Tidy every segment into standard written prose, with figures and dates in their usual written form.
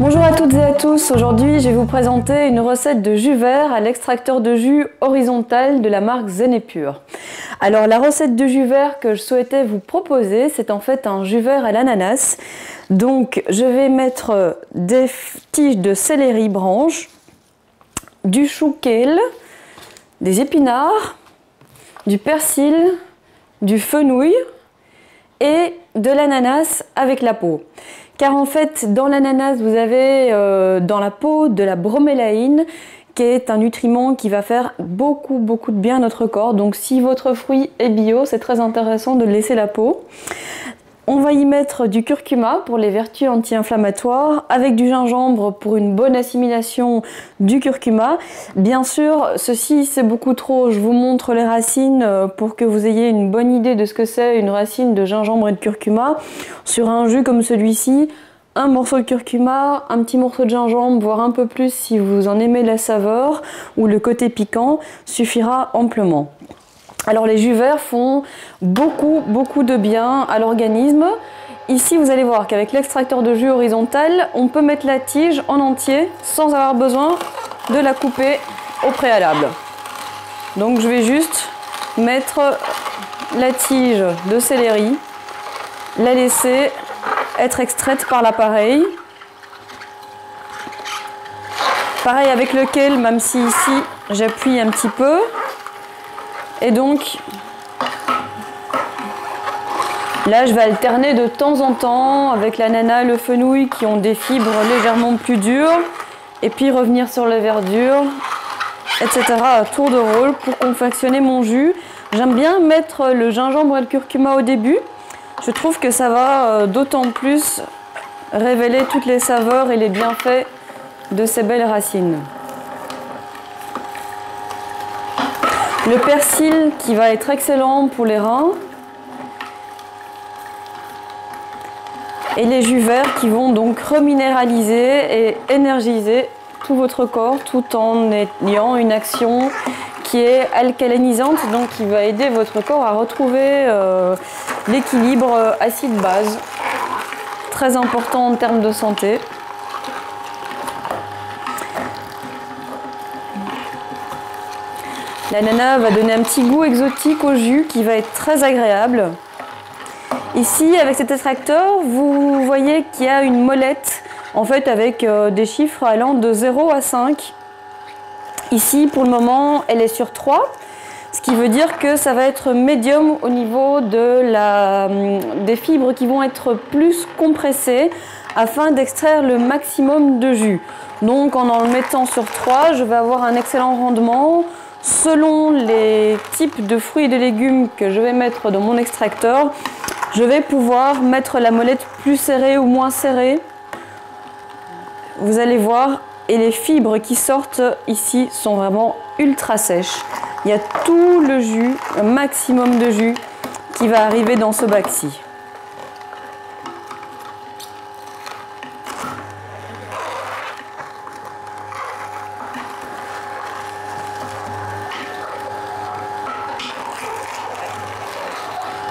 Bonjour à toutes et à tous, aujourd'hui je vais vous présenter une recette de jus vert à l'extracteur de jus horizontal de la marque Zen et Pur. Alors la recette de jus vert que je souhaitais vous proposer, c'est en fait un jus vert à l'ananas. Donc je vais mettre des tiges de céleri branche, du chou kale, des épinards, du persil, du fenouil et de l'ananas avec la peau. Car en fait, dans l'ananas, vous avez dans la peau de la bromélaïne, qui est un nutriment qui va faire beaucoup de bien à notre corps. Donc si votre fruit est bio, c'est très intéressant de laisser la peau. On va y mettre du curcuma pour les vertus anti-inflammatoires, avec du gingembre pour une bonne assimilation du curcuma. Bien sûr, ceci c'est beaucoup trop, je vous montre les racines pour que vous ayez une bonne idée de ce que c'est une racine de gingembre et de curcuma. Sur un jus comme celui-ci, un morceau de curcuma, un petit morceau de gingembre, voire un peu plus si vous en aimez la saveur ou le côté piquant, suffira amplement. Alors les jus verts font beaucoup de bien à l'organisme. Ici vous allez voir qu'avec l'extracteur de jus horizontal, on peut mettre la tige en entier sans avoir besoin de la couper au préalable. Donc je vais juste mettre la tige de céleri, la laisser être extraite par l'appareil. Pareil avec le kale, même si ici j'appuie un petit peu. Et donc, là je vais alterner de temps en temps avec l'ananas, le fenouil qui ont des fibres légèrement plus dures. Et puis revenir sur la verdure, etc. à tour de rôle pour confectionner mon jus. J'aime bien mettre le gingembre et le curcuma au début. Je trouve que ça va d'autant plus révéler toutes les saveurs et les bienfaits de ces belles racines. Le persil qui va être excellent pour les reins. Et les jus verts qui vont donc reminéraliser et énergiser tout votre corps tout en ayant une action qui est alcalinisante, donc qui va aider votre corps à retrouver l'équilibre acide-base. Très important en termes de santé. L'ananas va donner un petit goût exotique au jus qui va être très agréable. Ici, avec cet extracteur, vous voyez qu'il y a une molette, en fait avec des chiffres allant de 0 à 5. Ici, pour le moment, elle est sur 3, ce qui veut dire que ça va être médium au niveau des fibres qui vont être plus compressées afin d'extraire le maximum de jus. Donc, en le mettant sur 3, je vais avoir un excellent rendement. Selon les types de fruits et de légumes que je vais mettre dans mon extracteur, je vais pouvoir mettre la molette plus serrée ou moins serrée. Vous allez voir, et les fibres qui sortent ici sont vraiment ultra sèches. Il y a tout le jus, un maximum de jus qui va arriver dans ce bac-ci.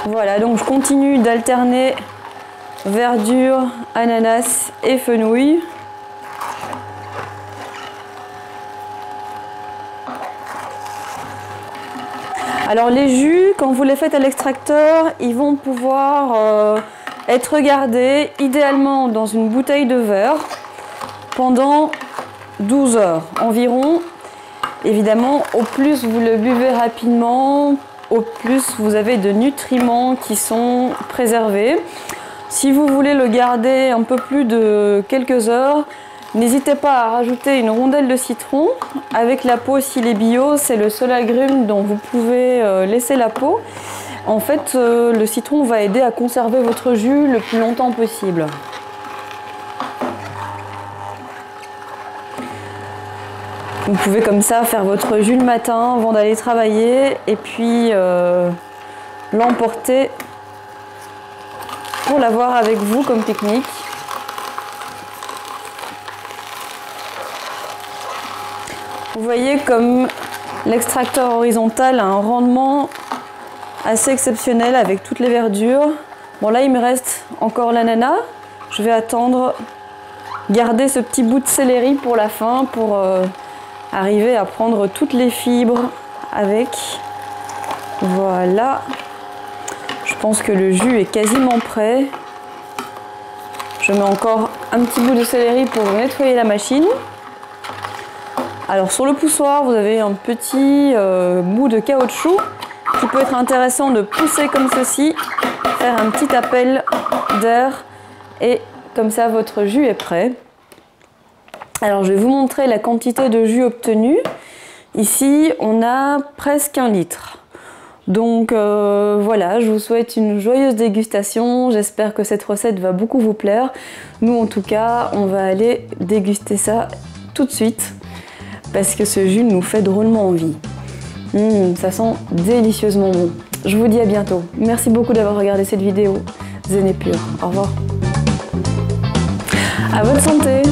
Voilà, donc je continue d'alterner verdure, ananas et fenouil. Alors les jus, quand vous les faites à l'extracteur, ils vont pouvoir être gardés idéalement dans une bouteille de verre pendant 12 heures environ. Évidemment, au plus vous le buvez rapidement, au plus vous avez de nutriments qui sont préservés. Si vous voulez le garder un peu plus de quelques heures, n'hésitez pas à rajouter une rondelle de citron. Avec la peau, s'il est bio, c'est le seul agrume dont vous pouvez laisser la peau. En fait, le citron va aider à conserver votre jus le plus longtemps possible. Vous pouvez comme ça faire votre jus le matin avant d'aller travailler et puis l'emporter pour l'avoir avec vous comme pique-nique. Vous voyez comme l'extracteur horizontal a un rendement assez exceptionnel avec toutes les verdures. Bon là il me reste encore l'ananas. Je vais attendre garder ce petit bout de céleri pour la fin pour arriver à prendre toutes les fibres avec. Voilà. Je pense que le jus est quasiment prêt. Je mets encore un petit bout de céleri pour nettoyer la machine. Alors sur le poussoir, vous avez un petit bout de caoutchouc qui peut être intéressant de pousser comme ceci, faire un petit appel d'air et comme ça votre jus est prêt. Alors je vais vous montrer la quantité de jus obtenue. Ici on a presque 1 litre. Donc voilà, je vous souhaite une joyeuse dégustation. J'espère que cette recette va beaucoup vous plaire. Nous en tout cas, on va aller déguster ça tout de suite parce que ce jus nous fait drôlement envie. Ça sent délicieusement bon. Je vous dis à bientôt. Merci beaucoup d'avoir regardé cette vidéo. Zen et Pur. Au revoir. À votre santé.